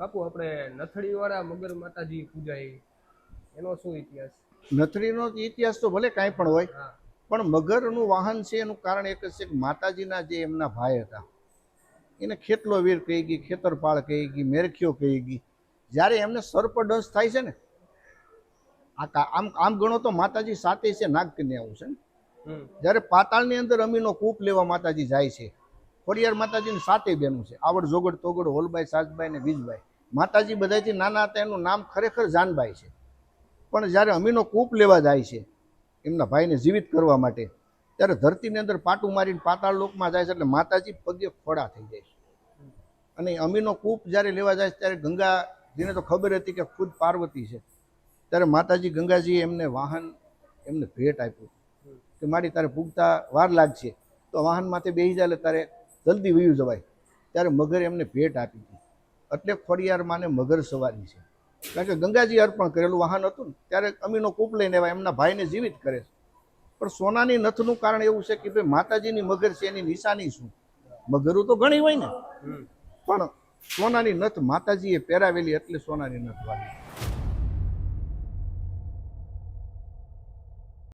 બાપુ આપણે નથડી વાળા મગર માતાજી પૂજાય એનો શું ઇતિહાસ? નથડીનો ઇતિહાસ તો ભલે કાંઈ પણ હોય, હા. પણ મગરનું વાહન છે એનું કારણ એક જ છે કે માતાજીના જે એમના ભાઈ હતા એને ખેતલો વીર કહી ગઈ, ખેતરપાળ કહી ગઈ, મેરખ્યો કહી ગઈ. જ્યારે એમને સર્પદંશ થાય છે ને, આમ આમ ગણો તો માતાજી સાતે છે નાગકન્યાઓ છે ને. જ્યારે પાતાળની અંદર અમીનો કૂપ લેવા માતાજી જાય છે, ખોડિયાર માતાજીને સાતે બેનું છે, આવડ જોગડ તોગડ હોલબાઈ સાજબાઈ ને બીજબાઈ. માતાજી બધાથી નાના હતા, એનું નામ ખરેખર જાનબાઈ છે. પણ જ્યારે અમીનો કૂપ લેવા જાય છે એમના ભાઈને જીવિત કરવા માટે, ત્યારે ધરતીની અંદર પાટું મારીને પાતાળ લોકમાં જાય છે, એટલે માતાજી પગે ખોડા થઈ જાય છે. અને અમીનો કૂપ જ્યારે લેવા જાય છે ત્યારે ગંગાજીને તો ખબર હતી કે ખુદ પાર્વતી છે. ત્યારે માતાજી ગંગાજીએ એમને વાહન એમને ભેટ આપ્યું કે મારી તારે પૂગતા વાર લાગશે તો વાહનમાંથી બેસી જાય એટલે તારે જલ્દી વયું જવાય. ત્યારે મગર એમને ભેટ આપી હતી. એટલે ખોડિયાર માને મગર સવારી છે, કારણ કે ગંગાજી અર્પણ કરેલું વાહન હતું ને. ત્યારે અમીનો કૂપ લઈને આવ્યા, એમના ભાઈને જીવિત કરે છે. પણ સોનાની નથનું કારણ એવું છે કે ભાઈ માતાજીની મગર છે એની નિશાની શું? મગરો તો ઘણી હોય ને, પણ સોનાની નથ માતાજીએ પહેરાવેલી એટલે સોનાની નથ વાળી.